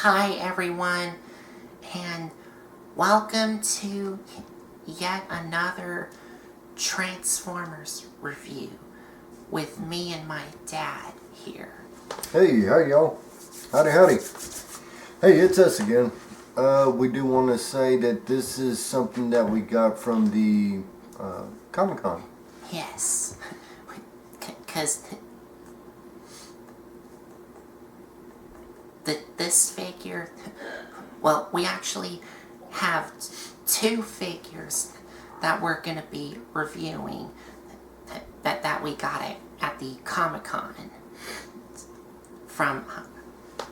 Hi everyone, and welcome to yet another Transformers review with me and my dad here. Hey, how y'all? Howdy, howdy. Hey, it's us again. We do want to say that this is something that we got from the Comic-Con. Yes, because this figure, well, we actually have two figures that we're going to be reviewing that we got at the Comic-Con from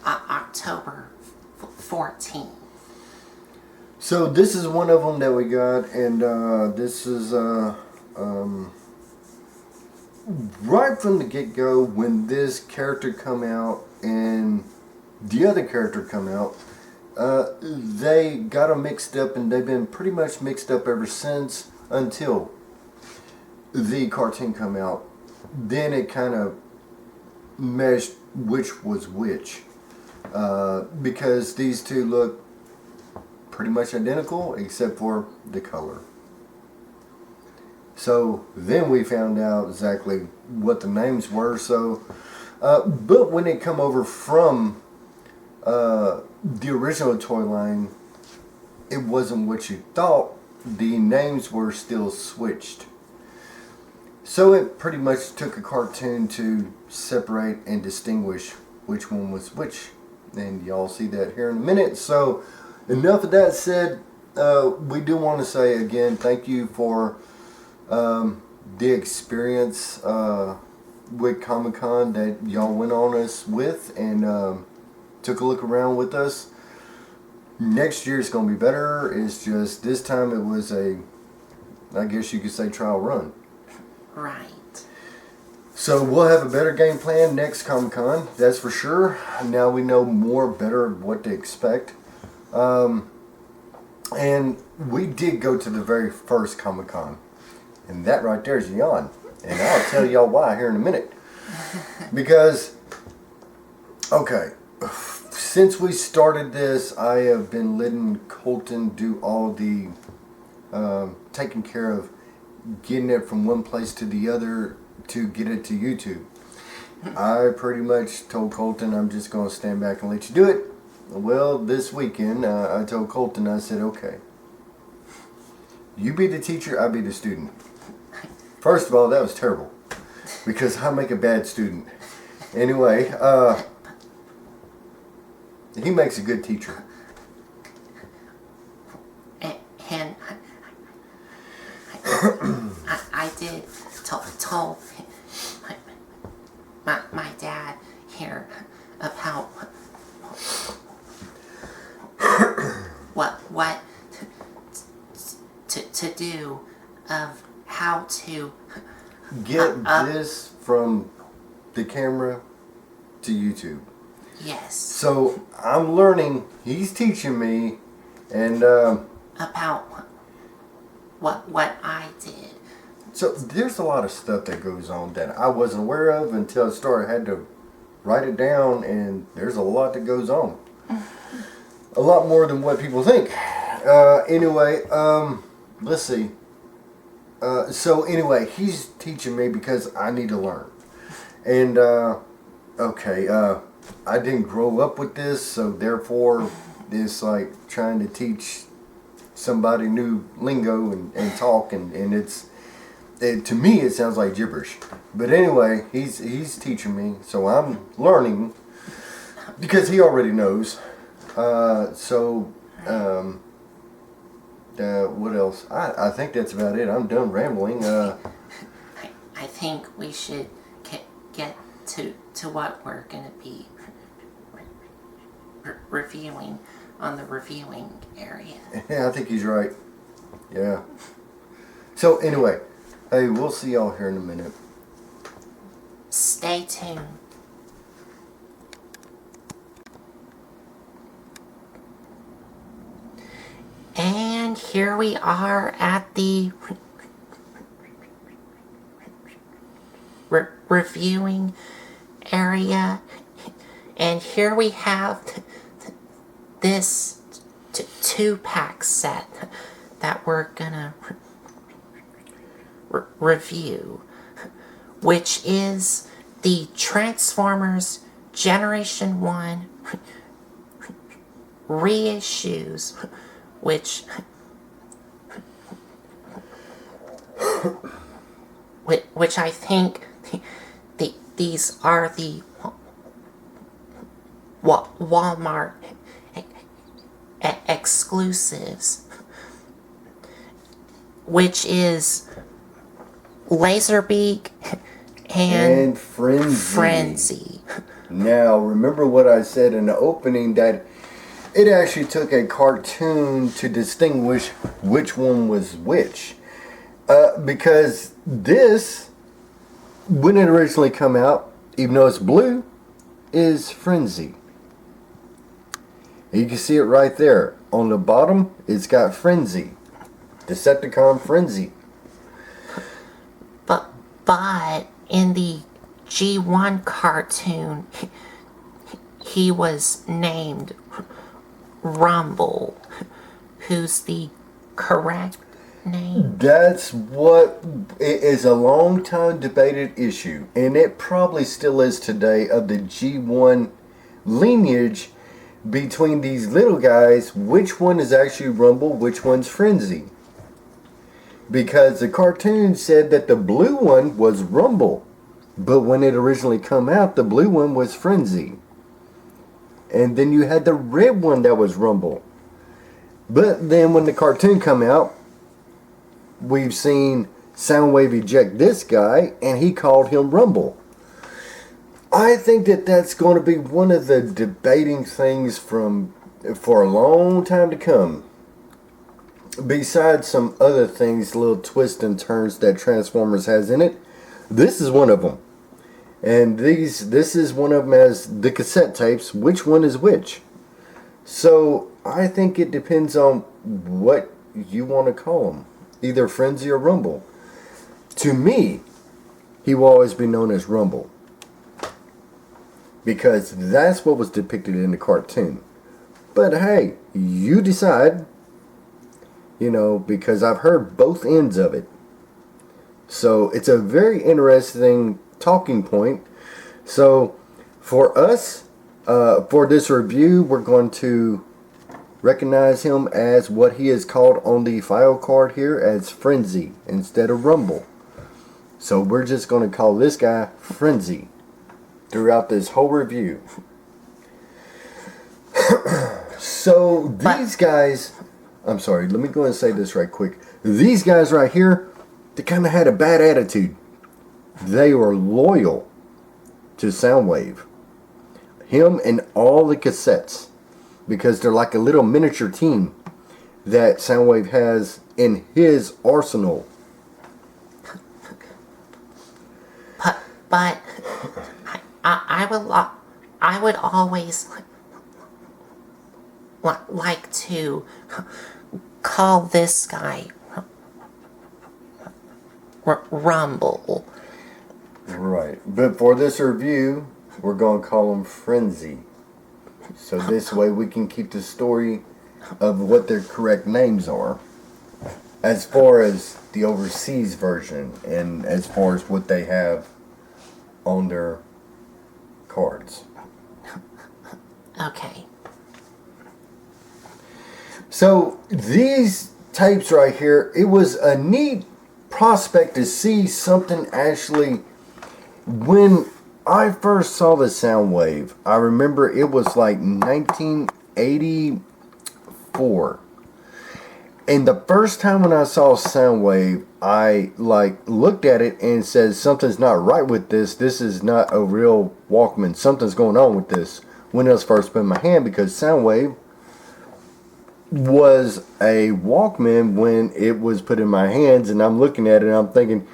October 14th. So this is one of them that we got, and this is right from the get-go when this character come out and the other character come out. They got them mixed up, and they've been pretty much mixed up ever since until the cartoon come out. Then it kind of meshed which was which, because these two look pretty much identical except for the color. So then we found out exactly what the names were. So, but when it come over from the original toy line, it wasn't what you thought. The names were still switched. So it pretty much took a cartoon to separate and distinguish which one was which. And y'all see that here in a minute. So enough of that said, we do want to say again, thank you for the experience with Comic-Con that y'all went on us with, and took a look around with us. Next year it's going to be better. It's just this time it was a, I guess you could say, trial run. Right. So we'll have a better game plan next Comic-Con, that's for sure. Now we know better what to expect. And we did go to the very first Comic-Con. And that right there is a yawn. And I'll tell y'all why here in a minute. Because, okay, since we started this, I have been letting Colton do all the taking care of getting it from one place to the other to get it to YouTube. I pretty much told Colton I'm just going to stand back and let you do it. Well, this weekend I told Colton, I said, okay, you be the teacher, I be the student. First of all, that was terrible because I make a bad student. Anyway, he makes a good teacher. And I did told my dad here about what to do, of how to get this from the camera to YouTube. Yes. So I'm learning. He's teaching me, and about what I did. So there's a lot of stuff that goes on that I wasn't aware of until I had to write it down, and there's a lot that goes on. A lot more than what people think. Anyway, let's see. So anyway, he's teaching me because I need to learn. And okay, I didn't grow up with this, so therefore it's like trying to teach somebody new lingo and talk, and to me it sounds like gibberish. But anyway, he's teaching me, so I'm learning because he already knows. What else? I think that's about it. I'm done rambling. I think we should get to what we're going to be reviewing on the reviewing area. Yeah, I think he's right. Yeah. So anyway, hey, we'll see y'all here in a minute. Stay tuned. And here we are at the reviewing area, and here we have this two-pack set that we're gonna review, which is the Transformers Generation 1 Reissues, which I think these are the Walmart exclusives, which is Lazerbeak and Frenzy. Now, remember what I said in the opening, that it actually took a cartoon to distinguish which one was which. Because this, when it originally come out, even though it's blue, is Frenzy. You can see it right there. On the bottom, it's got Frenzy. Decepticon Frenzy. But in the G1 cartoon, he was named Rumble. Who's the correct name? That's what it is, a long time debated issue, and it probably still is today, of the G1 lineage between these little guys. Which one is actually Rumble, which one's Frenzy? Because the cartoon said that the blue one was Rumble, but when it originally come out, the blue one was Frenzy. And then you had the red one that was Rumble. But then when the cartoon come out, we've seen Soundwave eject this guy, and he called him Rumble. I think that that's going to be one of the debating things for a long time to come. Besides some other things, little twists and turns that Transformers has in it, this is one of them. And this is one of them as the cassette tapes. Which one is which? So I think it depends on what you want to call him. Either Frenzy or Rumble. To me, he will always be known as Rumble. Because that's what was depicted in the cartoon. But hey, you decide. Because I've heard both ends of it. So it's a very interesting talking point. So for us, for this review, we're going to recognize him as what he is called on the file card here, as Frenzy instead of Rumble. So we're just going to call this guy Frenzy throughout this whole review. So these guys, I'm sorry, let me go and say this right quick. These guys right here, they kind of had a bad attitude. They were loyal to Soundwave. Him and all the cassettes. Because they're like a little miniature team that Soundwave has in his arsenal. But I would always like to call this guy Rumble. Right. But for this review, we're going to call him Frenzy. So this way we can keep the story of what their correct names are, as far as the overseas version and as far as what they have on their cards. Okay. So these tapes right here, it was a neat prospect to see something actually. When I first saw the Soundwave, I remember it was like 1984. And the first time when I saw Soundwave, I looked at it and said, something's not right with this. This is not a real Walkman. Something's going on with this. When it was first put in my hand, because Soundwave was a Walkman when it was put in my hands, and I'm looking at it and I'm thinking,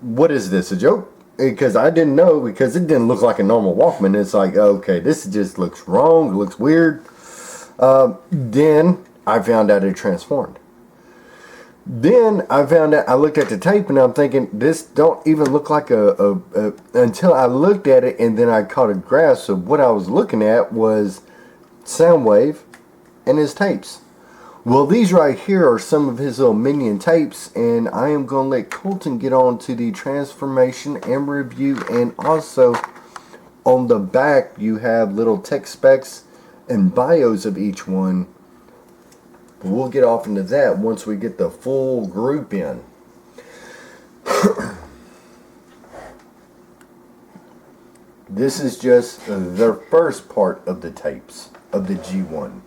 what is this, a joke? Because I didn't know, because it didn't look like a normal Walkman. It's like, okay, this just looks wrong, it looks weird. Then I found out it transformed. Then I found out, I looked at the tape and I'm thinking, this don't even look like until I looked at it, and then I caught a grasp of what I was looking at was Soundwave, and his tapes. Well, these right here are some of his little minion tapes, and I am going to let Colton get on to the transformation and review, and also on the back you have little tech specs and bios of each one. But we'll get off into that once we get the full group in. This is just the first part of the tapes of the G1.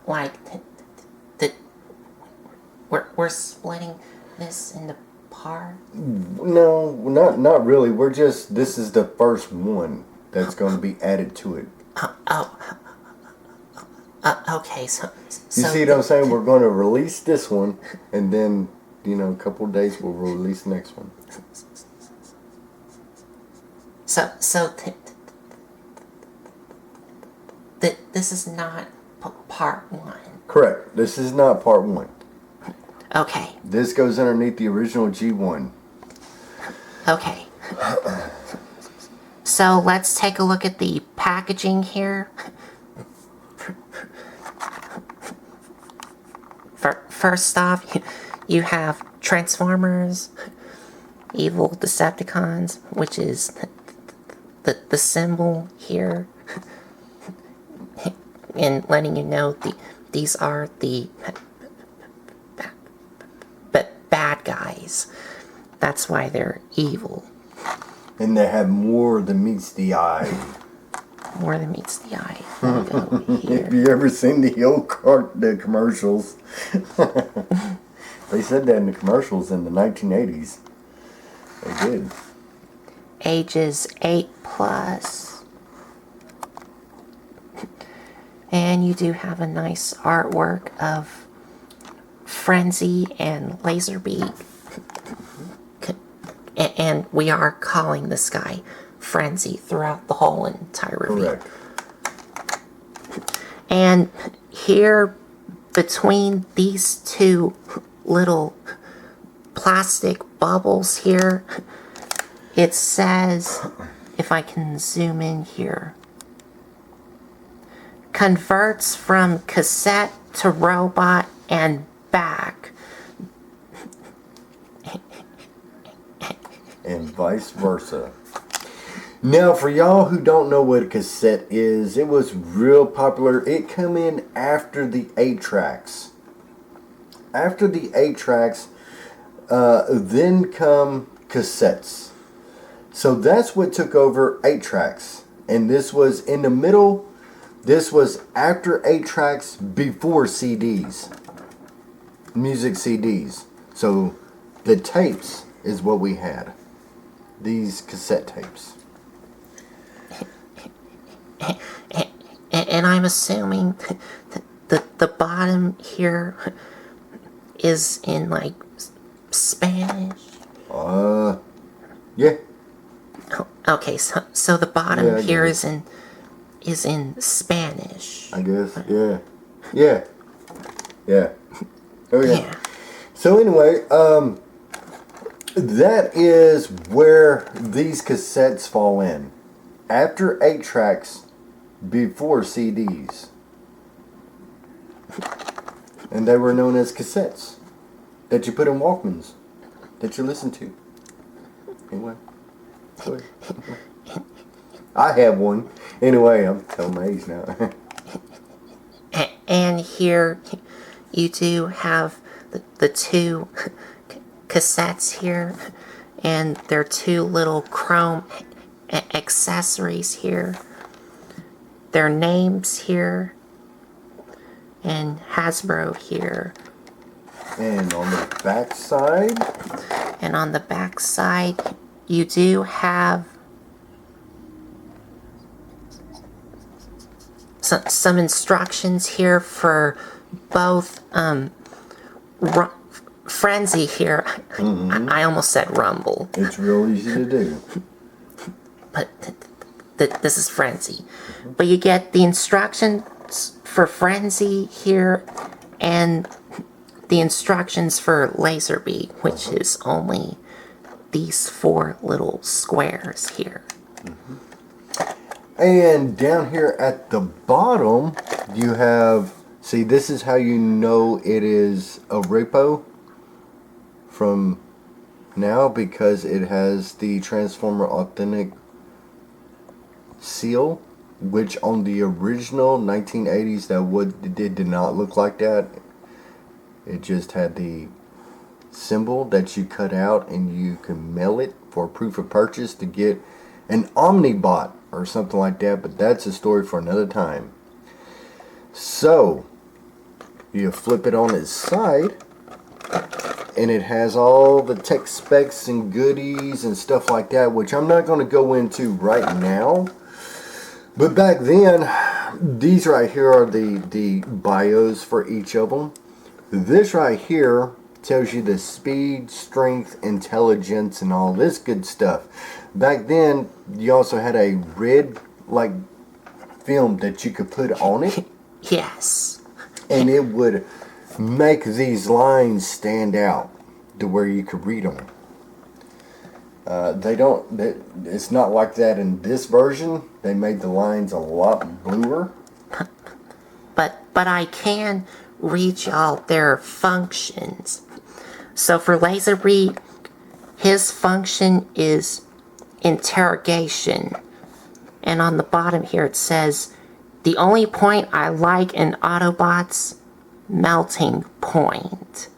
Like, we're splitting this into parts? No, not really. This is the first one that's going to be added to it. Okay, so You see what I'm saying? We're going to release this one, and then, a couple of days we'll release the next one. This is not part one. Correct. This is not part one. Okay. This goes underneath the original G1. Okay. So let's take a look at the packaging here. First off, you have Transformers, Evil Decepticons, which is the symbol here, and letting you know these are the bad guys. That's why they're evil. And they have more than meets the eye. More than meets the eye. Let me go over here. Have you ever seen the old the commercials? They said that in the commercials in the 1980s. They did. Ages 8+. And you do have a nice artwork of Frenzy and Lazerbeak. And we are calling this guy Frenzy throughout the whole entire review. Correct. And here, between these two little plastic bubbles here, it says, if I can zoom in here, converts from cassette to robot and back. And vice versa. Now, for y'all who don't know what a cassette is, it was real popular. It came in after the 8-tracks. After the 8-tracks, then come cassettes. So that's what took over 8-tracks. And this was in the middle. This was after 8-tracks, before CDs. Music CDs. So the tapes is what we had. These cassette tapes. And I'm assuming the bottom here is in like Spanish. Yeah. Okay, so the bottom here guess. is in Spanish. I guess. Yeah. Yeah. Yeah. Oh yeah. Yeah. So anyway, that is where these cassettes fall in. After 8-tracks, before CDs. And they were known as cassettes that you put in Walkmans that you listen to. Anyway. Go ahead. I have one. Anyway, I'm telling my age now. And here you do have the two cassettes here, and there are two little chrome accessories here. Their names here, and Hasbro here. And on the back side? And on the back side, you do have some instructions here for both Frenzy here. Mm-hmm. I almost said Rumble. It's real easy to do. But this is Frenzy. Mm-hmm. But you get the instructions for Frenzy here and the instructions for Lazerbeak, which is only these 4 little squares here. Mm-hmm. And down here at the bottom, you have, see, this is how you know it is a repo from now, because it has the Transformer Authentic seal, which on the original 1980s it did not look like that. It just had the symbol that you cut out and you can mail it for proof of purchase to get an Omnibot or something like that, but that's a story for another time. So you flip it on its side and it has all the tech specs and goodies and stuff like that, which I'm not going to go into right now. But back then, these right here are the bios for each of them. This right here tells you the speed, strength, intelligence, and all this good stuff. Back then, you also had a red like film that you could put on it. Yes. And it would make these lines stand out to where you could read them. It's not like that in this version. They made the lines a lot bluer. But I can read y'all their functions. So for Lazerbeak, his function is interrogation. And on the bottom here it says, the only point I like in Autobots, melting point.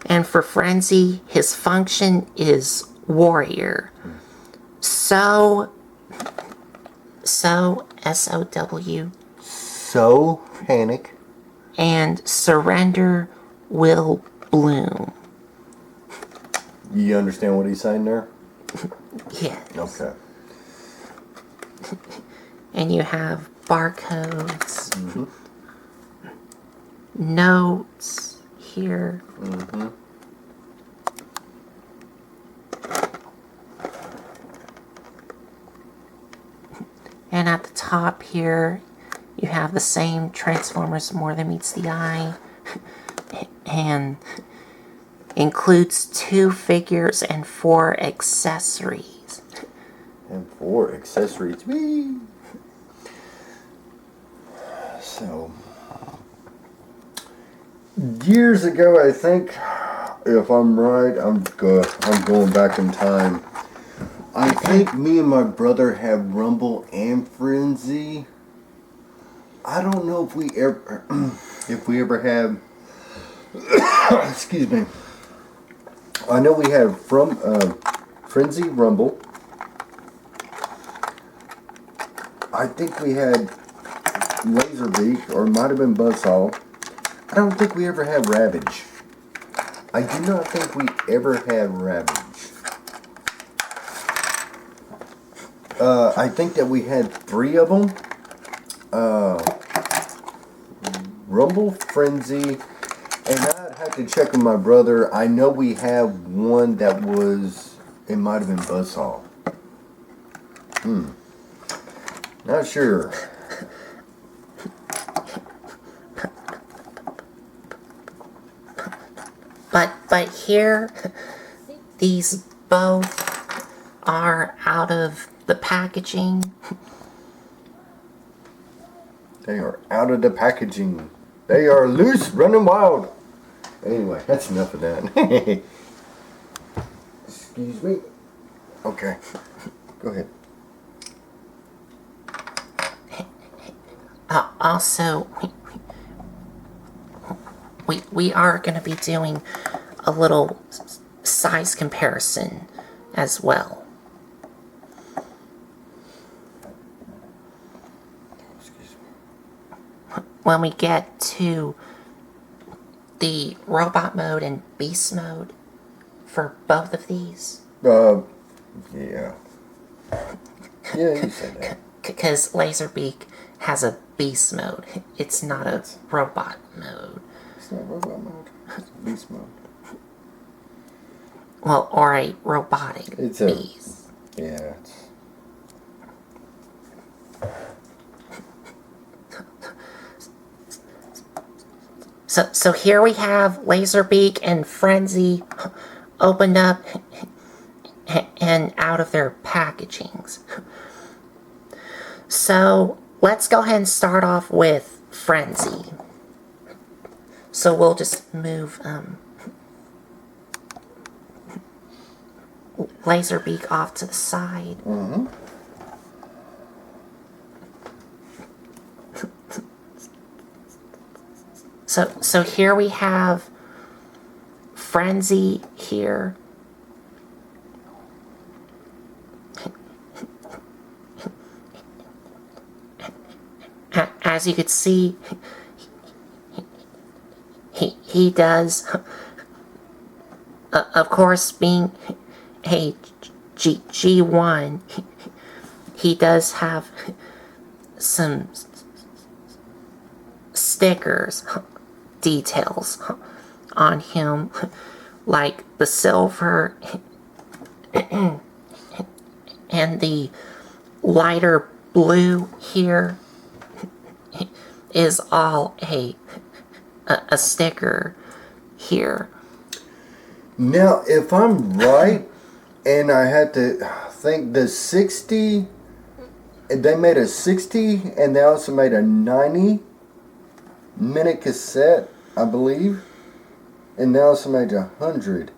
And for Frenzy, his function is warrior. So S-O-W. So panic. And surrender will bloom. You understand what he's saying there? Yes. Okay. And you have barcodes, notes here. And at the top here, you have the same Transformers More Than Meets the Eye. And includes 2 figures and 4 accessories. And 4 accessories. Whee! So, years ago, I think, if I'm right, I'm going back in time. I think me and my brother had Rumble and Frenzy. I don't know if we ever had. Excuse me. I know we had from Frenzy, Rumble. I think we had Lazerbeak, or it might have been Buzzsaw. I don't think we ever had Ravage. I do not think we ever had Ravage. I think that we had 3 of them. Rumble, Frenzy, and I'd have to check with my brother. I know we have one that was, it might have been Buzzsaw. Not sure. But here, these both are out of the packaging. They are out of the packaging. They are loose, running wild. Anyway, that's enough of that. Excuse me. Okay. Go ahead. Also, we are going to be doing a little size comparison as well. When we get to the robot mode and beast mode for both of these. Yeah. Yeah, you said that. Because Lazerbeak has a beast mode. It's not a robot mode. It's not robot mode. It's beast mode. Well, or a robotic beast. Yeah. So here we have Lazerbeak and Frenzy opened up and out of their packagings. So let's go ahead and start off with Frenzy. So we'll just move Lazerbeak off to the side. Mm-hmm. So here we have Frenzy here. As you could see, he does, of course, being a G1, he does have some stickers, details on him, like the silver and the lighter blue here is all a sticker here. Now, if I'm right, and I had to think the 60, they made a 60, and they also made a 90-minute cassette, I believe, and they also made 100.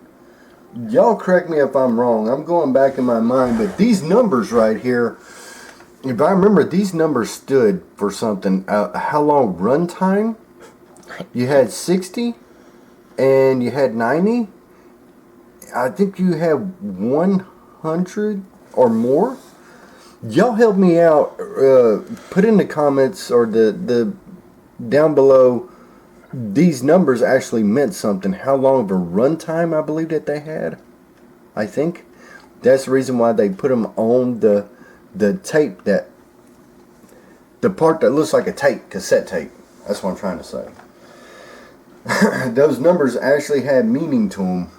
Y'all correct me if I'm wrong. I'm going back in my mind, but these numbers right here, if I remember, these numbers stood for something. How long runtime? You had 60, and you had 90. I think you have 100 or more. Y'all help me out. Put in the comments or the down below. These numbers actually meant something. How long of a runtime I believe that they had. I think that's the reason why they put them on the tape, that the part that looks like a tape, cassette tape. That's what I'm trying to say. Those numbers actually had meaning to them.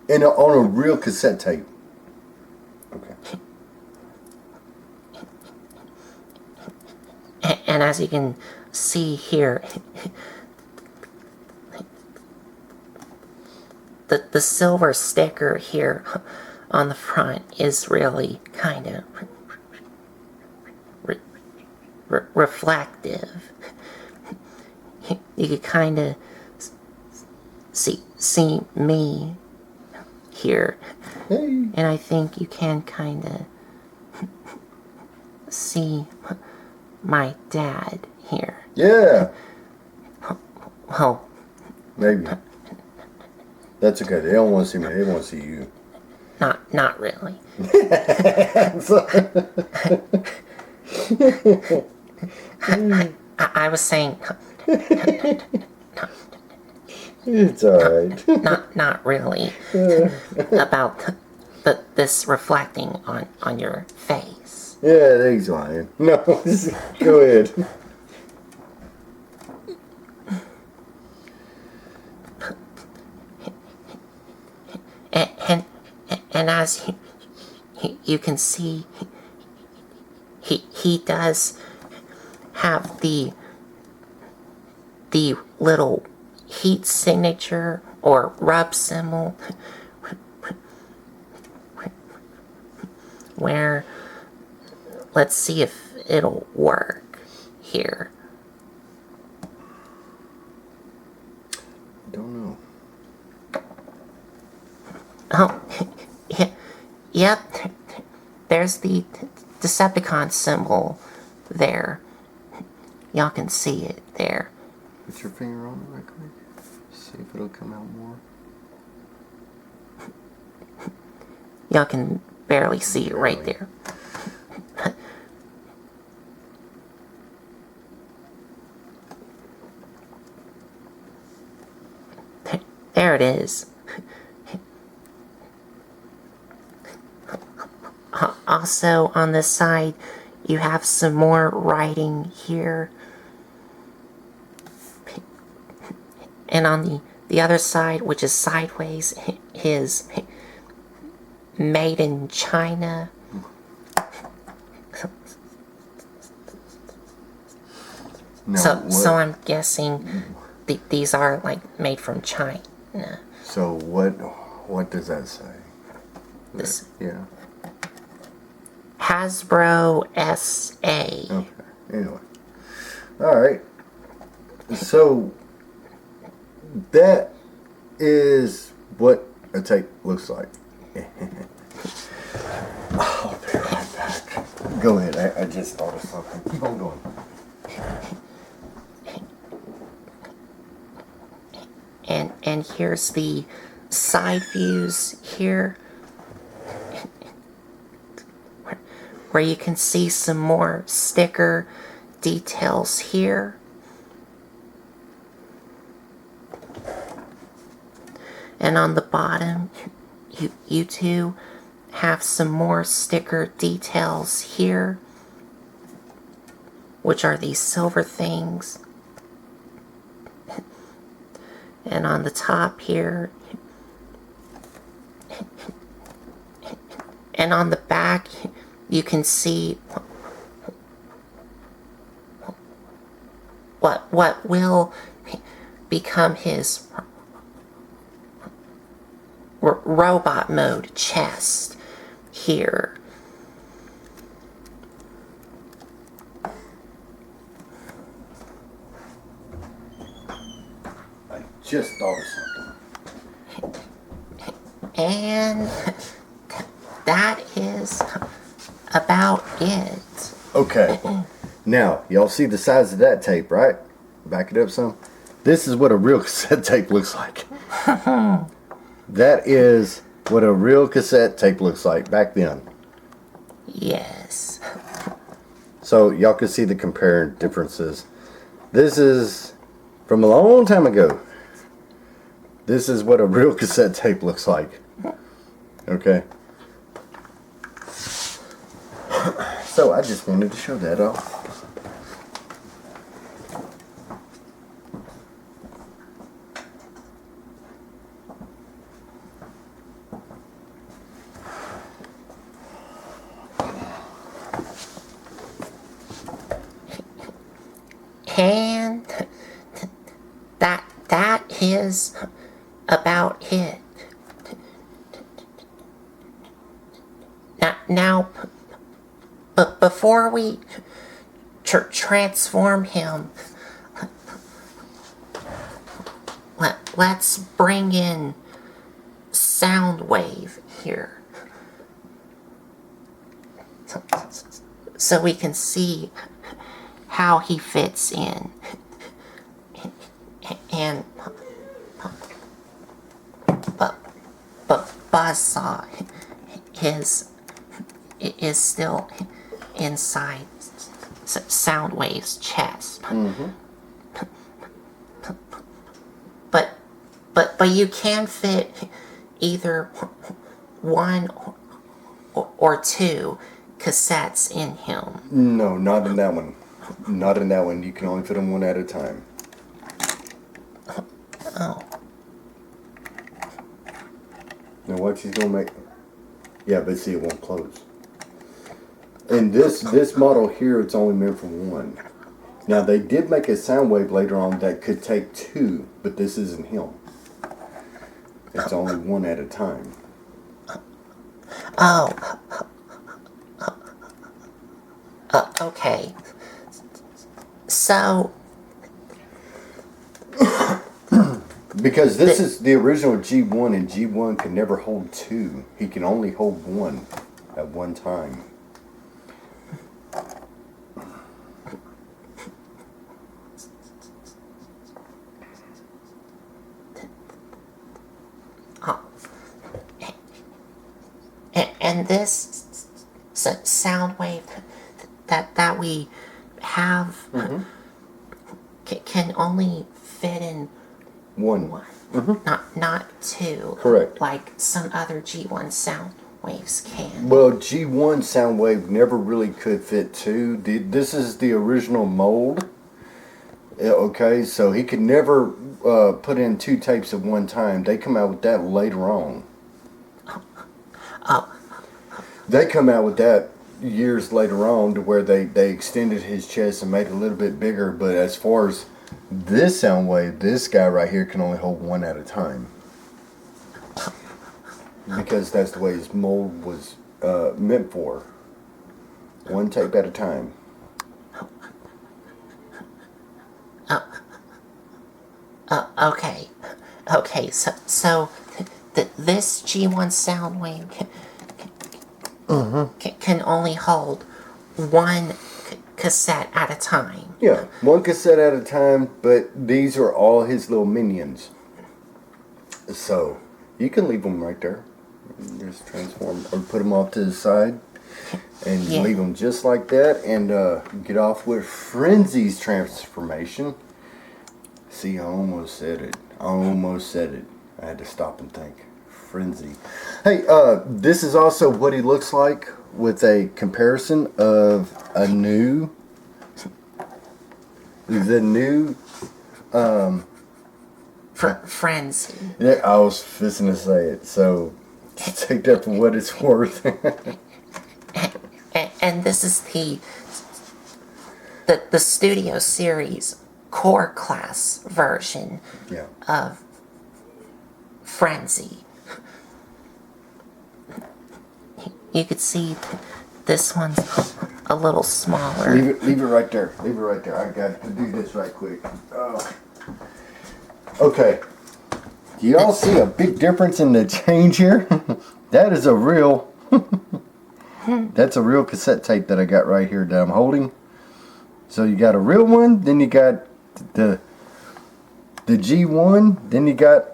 On a real cassette tape. Okay. And as you can see here, the silver sticker here on the front is really kind of reflective. You could kind of see me here, Hey. and I think you can kind of see my dad here. Yeah. Well, Maybe. That's okay. They don't want to see me. They want to see you. not really. I was saying, It's alright. not really about this reflecting on your face. Yeah, thanks, Lion. No, go ahead. And as you can see, he does have the little heat signature or rub symbol where, let's see if it'll work here. Don't know. Oh, yep, there's the Decepticon symbol there. Y'all can see it there. Put your finger on it right quick. See if it'll come out more. Y'all can barely see it right there. There it is. Also on this side, you have some more writing here. And on the other side, which is sideways, is made in China. No, So I'm guessing these are like made from China. No. So what does that say? This Yeah. Hasbro SA. Okay. Anyway. All right. So that is what a tape looks like. I'll be right back. Go ahead. I just thought of something. Keep on going. And here's the side views here, where you can see some more sticker details here. And on the bottom, you two have some more sticker details here, which are these silver things. And on the top here, and on the back, you can see what will become his robot mode chest here. I just thought of something. And that is about it. Okay. Now, y'all see the size of that tape, right? Back it up some. This is what a real cassette tape looks like. That is what a real cassette tape looks like back then. Yes. So y'all can see the comparing differences. This is from a long time ago. This is what a real cassette tape looks like. Okay. So I just wanted to show that off. And that is about it. Now, but before we transform him, let's bring in Soundwave here, so we can see how he fits in. And but Buzzsaw is still inside Soundwave's chest. Mm-hmm. But you can fit either one or two cassettes in him. No, not in that one. Not in that one. You can only fit them one at a time. Oh. Now what she's gonna make? Yeah, but see, it won't close. And this model here, it's only meant for one. Now they did make a Soundwave later on that could take two, but this isn't him. It's only one at a time. Oh. Okay. So. Because this is the original G1, and G1 can never hold two. He can only hold one at one time. And this Soundwave that we have can only fit in One. not two. Correct. Like some other G1 Soundwaves can. Well, G1 Soundwave never really could fit two. This is the original mold. Okay, so he could never put in two tapes at one time. They come out with that later on. Oh. They come out with that years later on to where they extended his chest and made it a little bit bigger. But as far as this Soundwave, this guy right here can only hold one at a time. because that's the way his mold was meant for. One tape at a time. Okay. Okay, so this G1 sound wave can only hold one cassette at a time. Yeah, one cassette at a time, but these are all his little minions. So, you can leave them right there. Just transform, or put them off to the side. And Yeah. leave them just like that, and get off with Frenzy's transformation. See, I almost said it. I had to stop and think. Frenzy. Hey, this is also what he looks like with a comparison of the new Frenzy. yeah, I was fixing to say it, so take that for what it's worth. And this is the Studio Series core class version Yeah. of Frenzy. You could see this one's a little smaller. Leave it right there. Leave it right there. I got to do this right quick. Oh. Okay. Do y'all see a big difference in the change here? That is a real... That's a real cassette tape that I got right here that I'm holding. So you got a real one, then you got the G1, then you got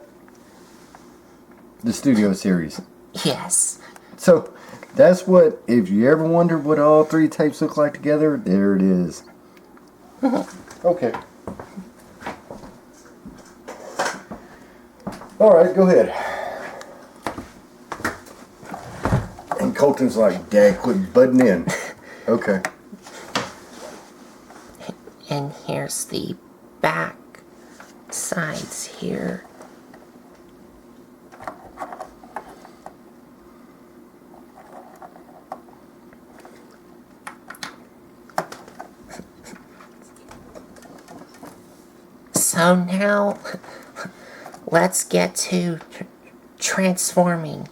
the Studio Series. Yes. So that's what, if you ever wonder what all three tapes look like together, there it is. Okay. Alright, go ahead. And Colton's like, Dad, quit butting in. Okay. And here's the back sides here. So now, let's get to transforming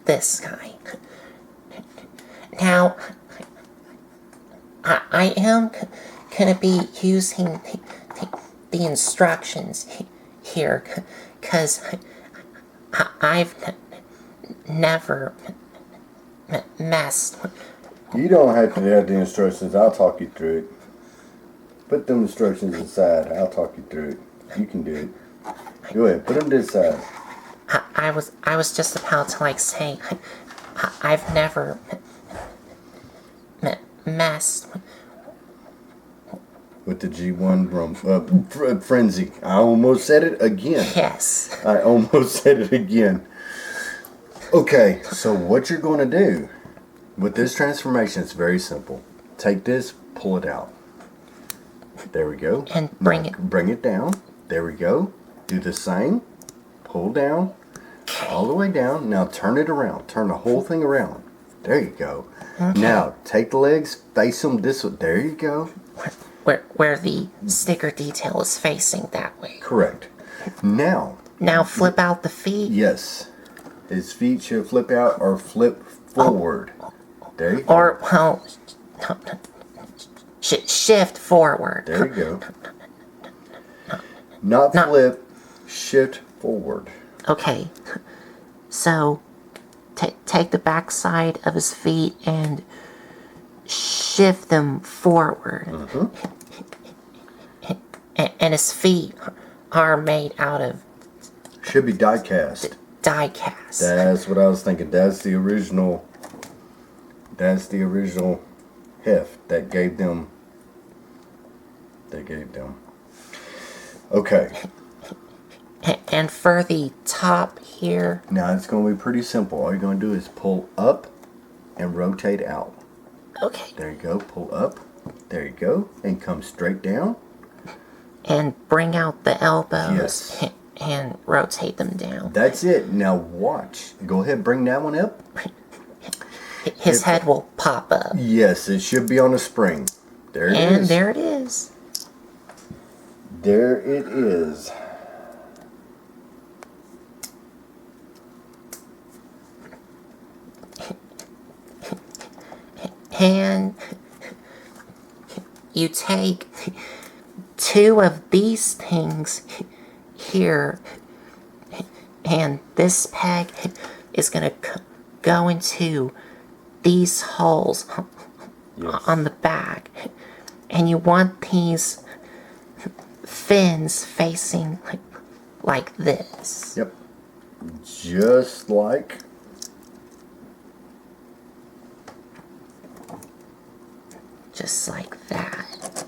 this guy. Now, I am going to be using the instructions here, because I've never messed. You don't have to have the instructions. I'll talk you through it. Put them instructions aside. I'll talk you through it. You can do it. Go ahead. Put them to the side. I was just about to say I've never messed with the G1 Frenzy. I almost said it again. Yes. I almost said it again. Okay, so what you're going to do with this transformation is very simple. Take this, pull it out. There we go. And bring it down. There we go. Do the same. Pull down. All the way down. Now turn it around. Turn the whole thing around. There you go. Okay. Now take the legs, face them this way. There you go. Where the sticker detail is facing that way. Correct. Now flip out the feet. Yes. His feet should flip out or flip forward. There you go. Or, well, shift forward. There you go. Not flip, shift forward. Okay. So, take the back side of his feet and shift them forward. Mm-hmm. And his feet are made out of... Should be die cast. Die cast. That's what I was thinking. That's the original heft that gave them. Okay. And for the top here... Now it's going to be pretty simple. All you're going to do is pull up and rotate out. Okay. There you go. Pull up. There you go. And come straight down. And bring out the elbows. Yes. And rotate them down. That's it. Now watch. Go ahead, bring that one up. His head will pop up. Yes, it should be on a spring. There it is. And there it is. There it is. And you take two of these things here, and this peg is going to go into these holes on the back, and you want these fins facing like this. Yep. Just like. Just like that.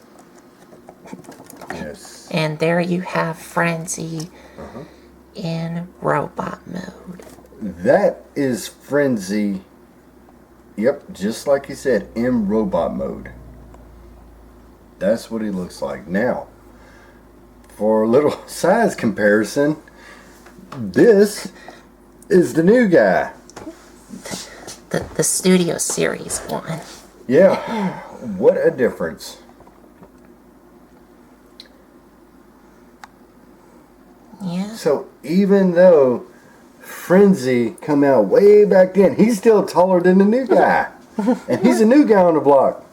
Yes. And there you have Frenzy in robot mode. That is Frenzy. Yep, just like you said, in robot mode. That's what he looks like. Now, for a little size comparison, this is the new guy. The Studio Series one. Yeah, what a difference. Yeah. So even though Frenzy come out way back then, he's still taller than the new guy. And he's a new guy on the block.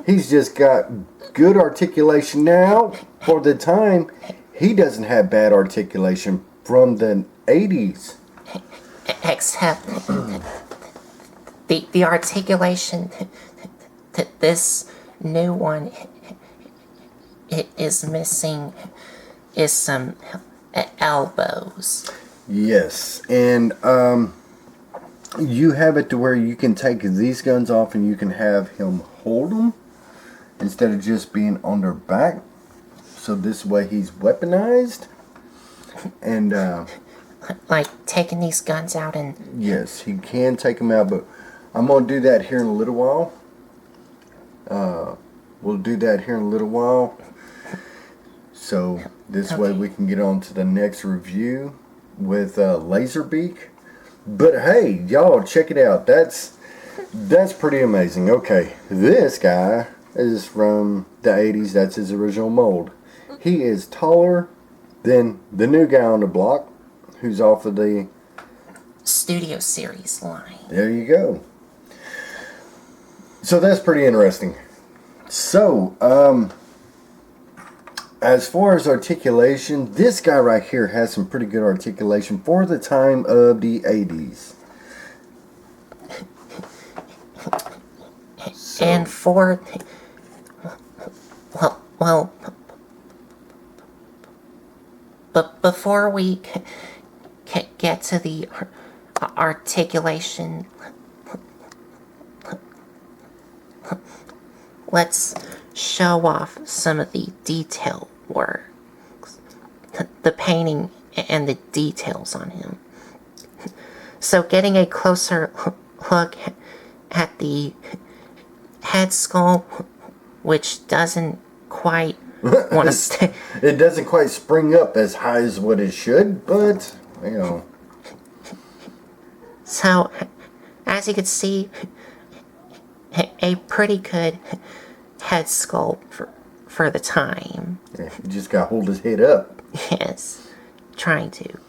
He's just got good articulation now. For the time, he doesn't have bad articulation from the 80s. Except the articulation that this new one it is missing is some elbows. Yes, and you have it to where you can take these guns off and you can have him hold them instead of just being on their back. So this way he's weaponized. And like taking these guns out and... Yes, he can take them out, but I'm going to do that here in a little while. We'll do that here in a little while. So this way we can get on to the next review with Lazerbeak. But hey, y'all, check it out. That's pretty amazing. Okay, this guy is from the 80s. That's his original mold. He is taller than the new guy on the block, who's off of the Studio Series line. There you go. So that's pretty interesting. So, as far as articulation, this guy right here has some pretty good articulation for the time of the 80s. So, And for... Well, but before we get to the articulation, let's show off some of the detail works, the painting and the details on him. So getting a closer look at the head sculpt, which doesn't quite want to stay. It doesn't quite spring up as high as what it should, but, you know. So, as you can see, a pretty good head sculpt for the time. You just got to hold his head up. Yes, trying to.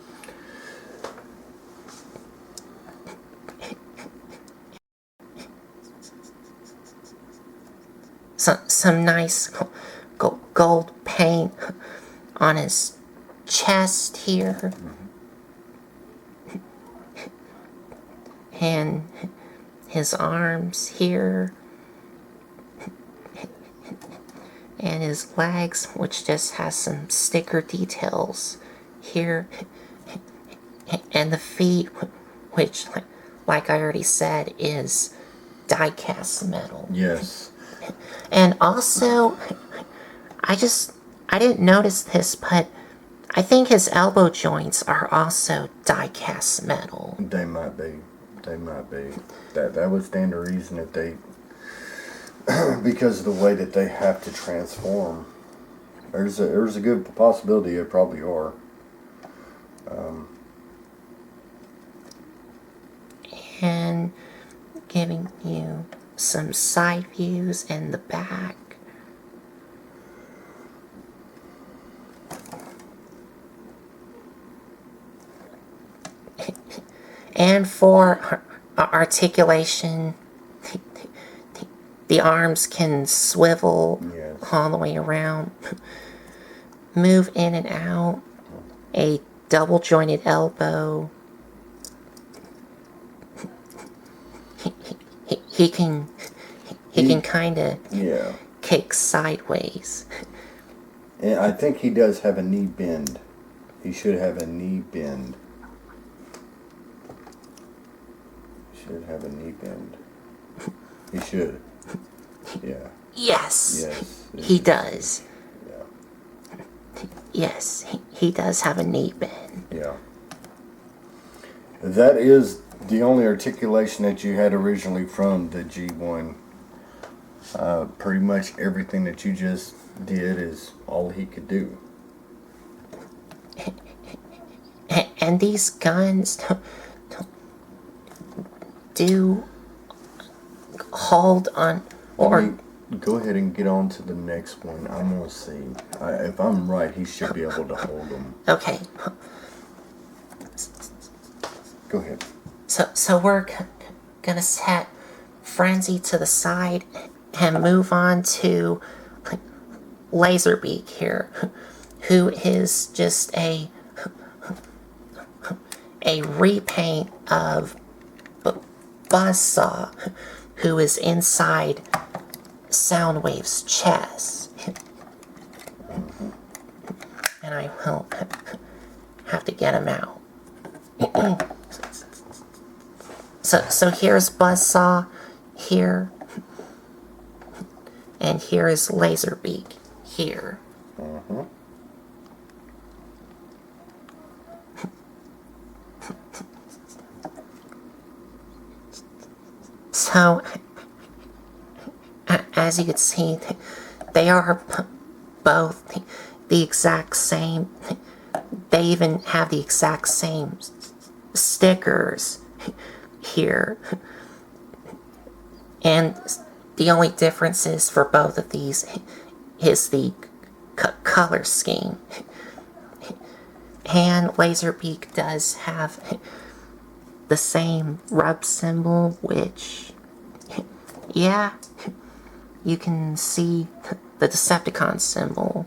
Some nice gold paint on his chest here. And his arms here. And his legs, which just has some sticker details here. And the feet, which, like I already said, is die-cast metal. Yes. And also, I didn't notice this, but I think his elbow joints are also die-cast metal. They might be. They might be. That would stand to reason that they, because of the way that they have to transform. There's a good possibility it probably are. And giving you some side views in the back. And for articulation, the arms can swivel Yes. all the way around, move in and out, a double jointed elbow. He can kind of Yeah. kick sideways. And I think he does have a knee bend. He should have a knee bend. Should have a knee bend. He should. Yeah. Yes. Yes. He does. Yeah. Yes, he does have a knee bend. Yeah. That is the only articulation that you had originally from the G1. Pretty much everything that you just did is all he could do. And these guns do hold on, or Go ahead and get on to the next one. I'm going to see. If I'm right, he should be able to hold them. okay. Go ahead. So we're gonna set Frenzy to the side and move on to Lazerbeak here, who is just a repaint of Buzzsaw, who is inside Soundwave's chest. And I will have to get him out. So here's Buzzsaw here, and here is Lazerbeak here. Uh-huh. So, as you can see, they are both the exact same. They even have the exact same stickers here. And the only difference is for both of these is the color scheme. And Lazerbeak does have the same rub symbol, which, yeah, you can see the Decepticon symbol.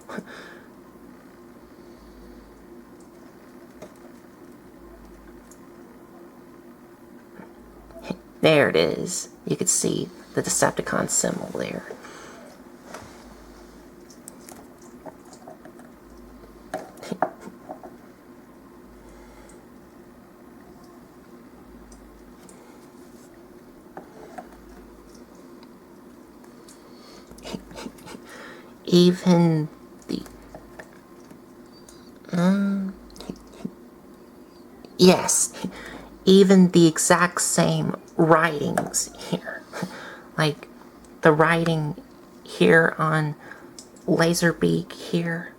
There it is. You can see the Decepticon symbol there. Even the yes, even the exact same writings here, like the writing here on Lazerbeak here.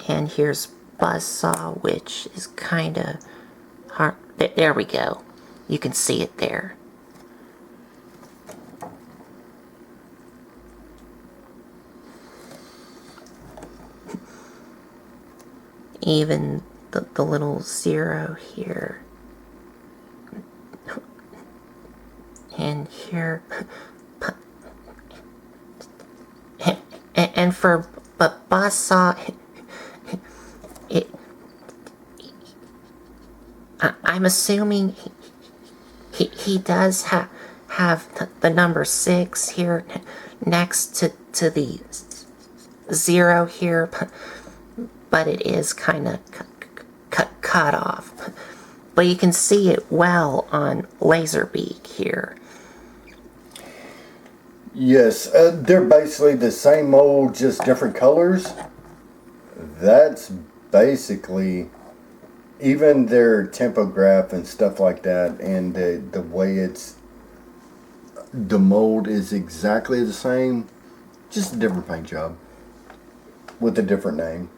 And here's Buzzsaw, which is kind of hard. There we go. You can see it there. Even the little zero here. And here. And for Buzzsaw, I'm assuming he does have the number 6 here next to the 0 here, but it is kind of cut off. But you can see it well on Lazerbeak here. Yes, they're basically the same old, just different colors. That's basically, even their tempograph and stuff like that, and the way the mold is exactly the same, just a different paint job with a different name.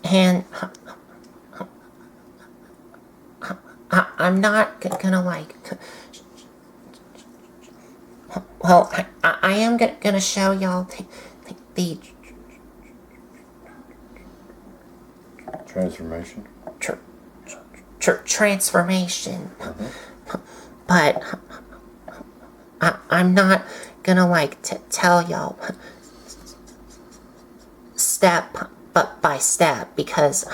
And I'm not gonna like. Well, I am gonna show y'all the Transformation. Transformation, but I'm not gonna like tell y'all step by step because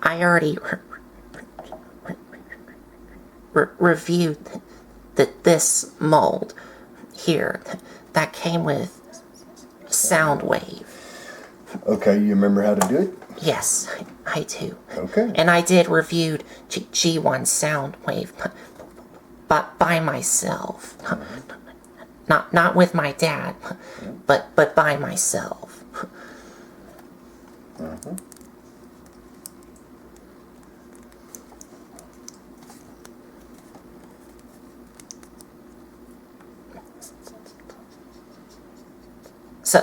I already reviewed this mold here that came with Soundwave. Okay, you remember how to do it? Yes, I do. Okay. And I did reviewed G1 Soundwave, but by myself, not with my dad, but by myself.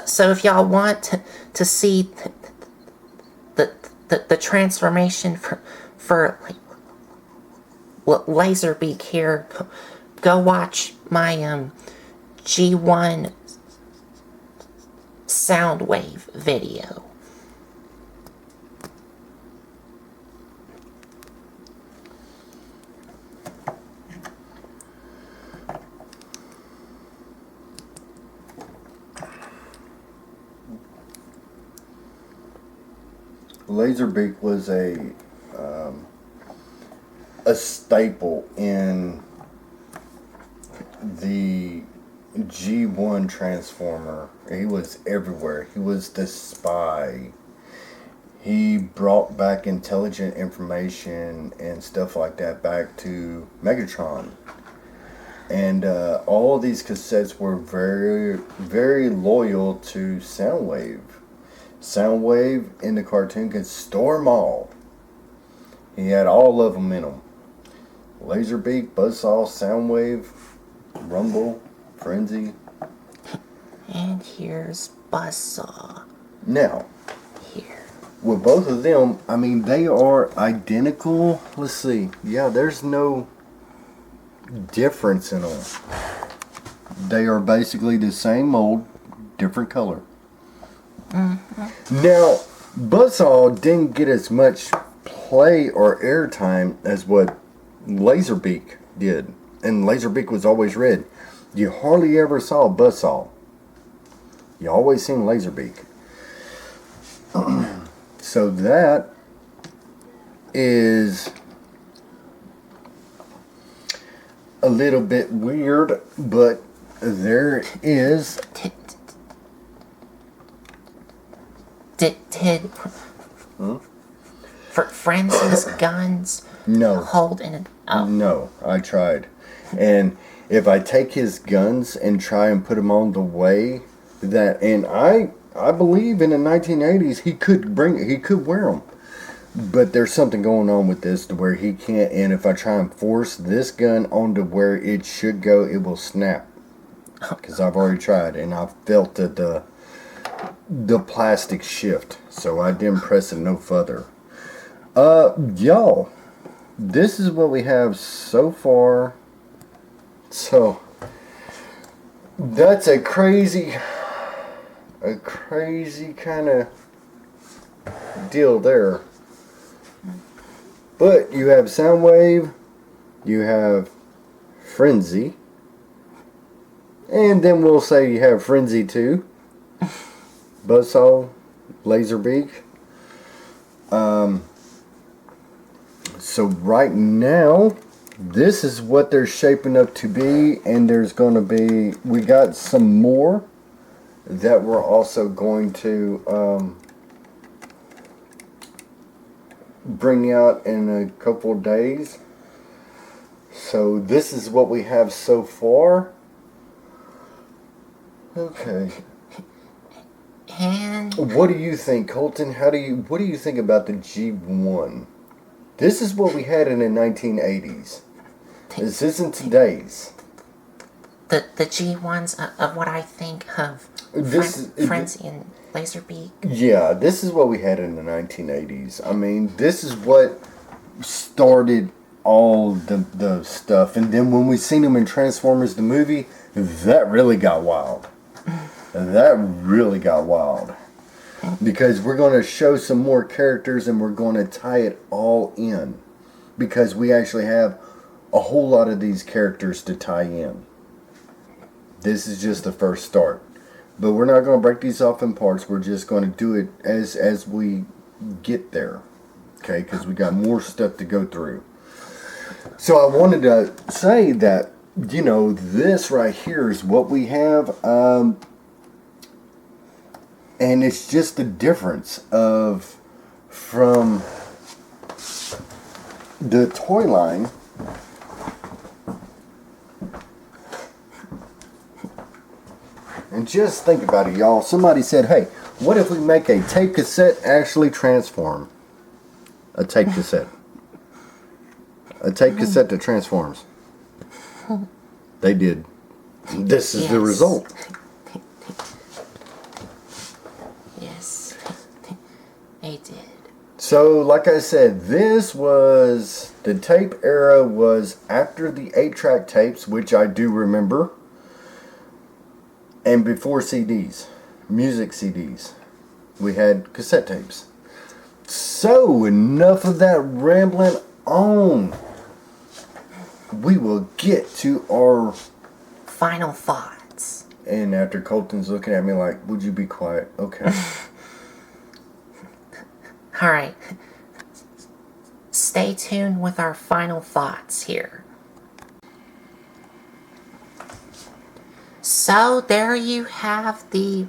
So if y'all want to see the transformation for Lazerbeak here, go watch my G1 Soundwave video. Lazerbeak was a staple in the G1 Transformer. He was everywhere. He was the spy. He brought back intelligent information and stuff like that back to Megatron. And all of these cassettes were very, very loyal to Soundwave. Soundwave in the cartoon could store them all. He had all of them in him. Lazerbeak, Buzzsaw, Soundwave, Rumble, Frenzy. And here's Buzzsaw. Now, Here. with both of them, I mean, they are identical. Let's see. Yeah, there's no difference in them. They are basically the same mold, different color. Now, Buzzsaw didn't get as much play or airtime as what Lazerbeak did. And Lazerbeak was always red. You hardly ever saw Buzzsaw. You always seen Lazerbeak. So that is a little bit weird, but there is... Did Frenzy's guns No. hold in it? Oh. No, I tried. And if I take his guns and try and put them on the way that, and I believe in the 1980s he could wear them. But there's something going on with this to where he can't, and if I try and force this gun onto where it should go, it will snap. Because I've already tried and I've felt the plastic shift. So I didn't press it no further. Y'all, this is what we have so far. So that's a crazy kind of deal there. But you have Soundwave, you have Frenzy, and then we'll say you have Frenzy 2, Buzzsaw, Lazerbeak. So right now, this is what they're shaping up to be, and there's going to be, we got some more that we're also going to bring out in a couple of days. So this is what we have so far. Okay. And What do you think, Colton? What do you think about the G1? This is what we had in the 1980s. This isn't today's. the G1s of what I think of Frenzy and Lazerbeak. Yeah, this is what we had in the 1980s. I mean, this is what started all the stuff. And then when we seen him in Transformers the movie, that really got wild. That really got wild. Because we're going to show some more characters and we're going to tie it all in. Because we actually have a whole lot of these characters to tie in. This is just the first start. But we're not going to break these off in parts. We're just going to do it as we get there. Okay, because we got more stuff to go through. So I wanted to say that, this right here is what we have. And it's just the difference from the toy line. And just think about it, y'all. Somebody said, hey, what if we make a tape cassette actually transform? A tape cassette. A tape cassette that transforms. They did. This is the result. Yes, they did. So, like I said, the tape era was after the 8-track tapes, which I do remember, and before CDs, music CDs. We had cassette tapes. So, enough of that rambling on. We will get to our final thoughts. And after Colton's looking at me like, would you be quiet? Okay. Alright. Stay tuned with our final thoughts here. So there you have the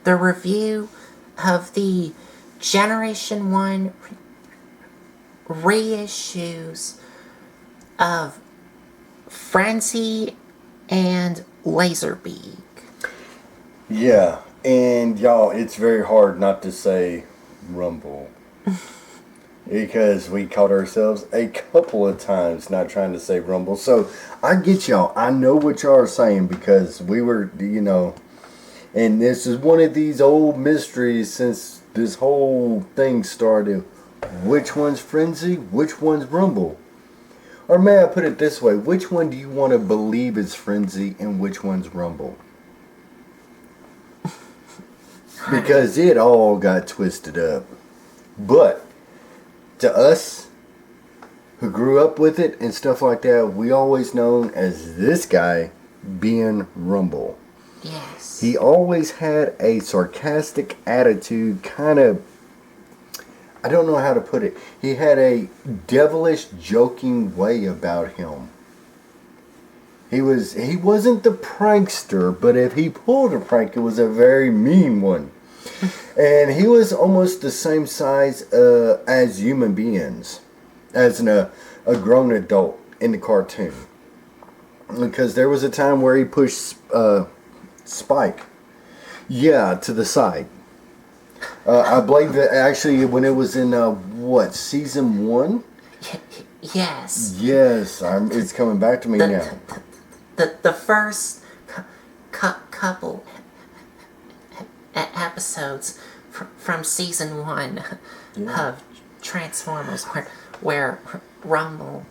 review of the Generation 1 reissues of Frenzy and Lazerbeak. Yeah, and y'all, it's very hard not to say Rumble. Because we caught ourselves a couple of times not trying to say Rumble. So, I get y'all. I know what y'all are saying because we were, and this is one of these old mysteries since this whole thing started. Which one's Frenzy? Which one's Rumble? Or may I put it this way? Which one do you want to believe is Frenzy and which one's Rumble? Because it all got twisted up. But to us who grew up with it and stuff like that, we always known as this guy being Rumble. Yes. He always had a sarcastic attitude, kind of, I don't know how to put it. He had a devilish, joking way about him. He wasn't the prankster, but if he pulled a prank, it was a very mean one. And he was almost the same size as human beings, as a grown adult in the cartoon. Because there was a time where he pushed Spike, to the side. I believe that actually when it was in, season 1? Yes. Yes, it's coming back to me now. The first couple episodes from season 1 of Transformers where Rumble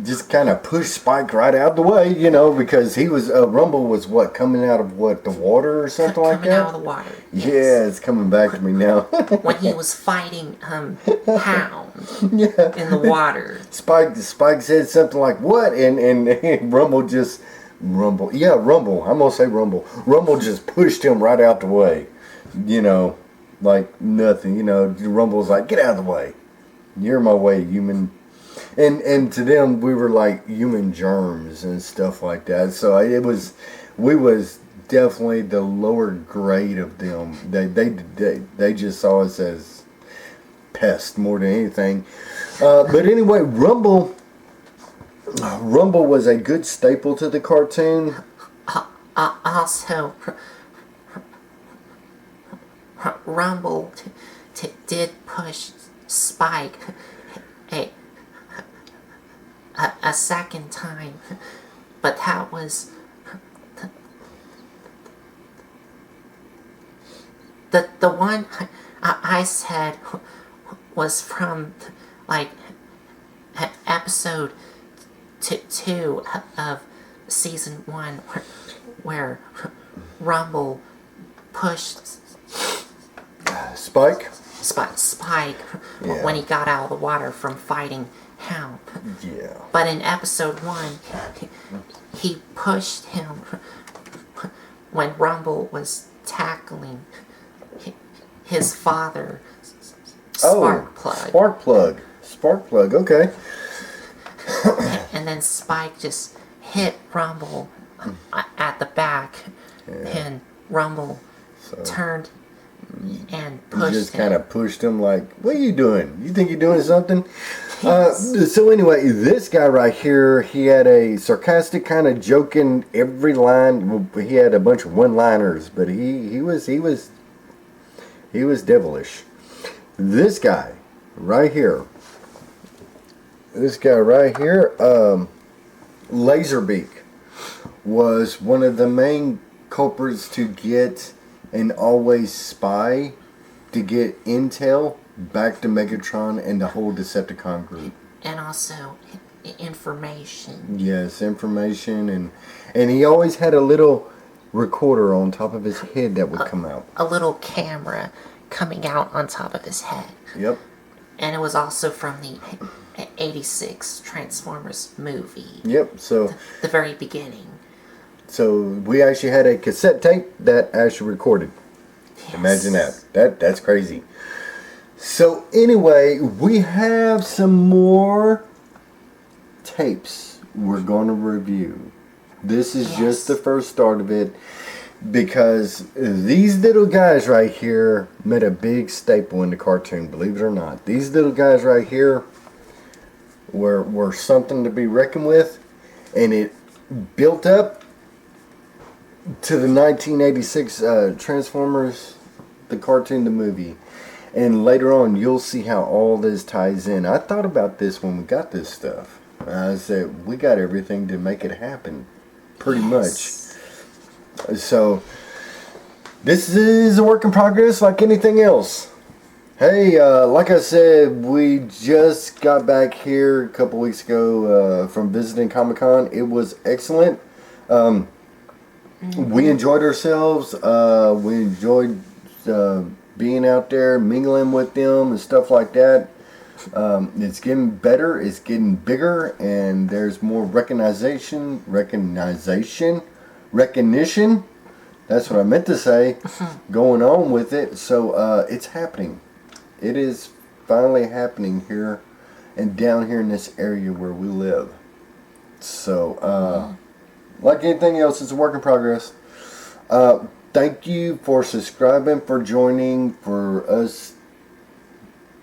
just kind of pushed Spike right out the way, because he was Rumble was coming out of the water or something like that. Coming out of the water. Yes. Yeah, it's coming back to me now. When he was fighting Hound in the water. Spike said something like what, and Rumble just Rumble. Yeah, Rumble. I'm gonna say Rumble. Rumble just pushed him right out the way. Like nothing. Rumble's like, get out of the way. You're in my way, human. And to them, we were like human germs and stuff like that. So we was definitely the lower grade of them. They just saw us as pests more than anything. But anyway, Rumble was a good staple to the cartoon. Also, Rumble did push Spike a second time, but that was the one I said was from like episode two of season 1, where Rumble pushed Spike? Spike Yeah. when he got out of the water from fighting Hound. Yeah. But in episode 1, he pushed him when Rumble was tackling his father, Sparkplug. Sparkplug, okay. And then Spike just hit Rumble at the back, and Rumble turned and pushed Just him. kind of pushed him like, what are you doing? You think you're doing something? So anyway, this guy right here, he had a sarcastic kind of joke in every line. Well, he had a bunch of one-liners, but he was devilish. This guy right here, Lazerbeak, was one of the main culprits to get an always spy to get intel back to Megatron and the whole Decepticon group. And also information. Yes, information, and he always had a little recorder on top of his head that would come out. A little camera coming out on top of his head. Yep. And it was also from the 86 Transformers movie. Yep, so The very beginning. So we actually had a cassette tape that actually recorded. Yes. Imagine that. That's crazy. So anyway, we have some more tapes we're going to review. This is just the first start of it, because these little guys right here made a big staple in the cartoon, believe it or not. These little guys right here were something to be reckoned with, and it built up to the 1986 Transformers, the cartoon, the movie. And later on, you'll see how all this ties in. I thought about this when we got this stuff. I said, we got everything to make it happen, pretty much. So, this is a work in progress like anything else. Hey, like I said, we just got back here a couple weeks ago from visiting Comic-Con. It was excellent. We enjoyed ourselves. We enjoyed being out there, mingling with them and stuff like that. It's getting better. It's getting bigger, and there's more recognition. That's what I meant to say. Going on with it. So it's happening. It is finally happening here and down here in this area where we live. So, like anything else, it's a work in progress. Thank you for subscribing, for joining, for us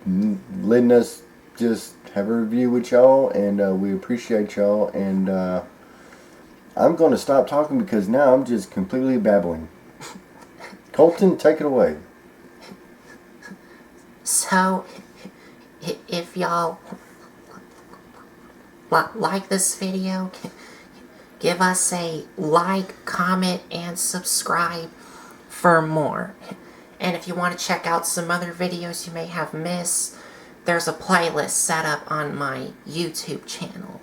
letting us just have a review with y'all, and we appreciate y'all. And I'm going to stop talking because now I'm just completely babbling. Colton, take it away. So, if y'all like this video, give us a like, comment, and subscribe for more. And if you want to check out some other videos you may have missed, there's a playlist set up on my YouTube channel.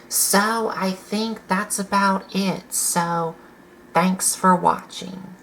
So, I think that's about it. So, thanks for watching.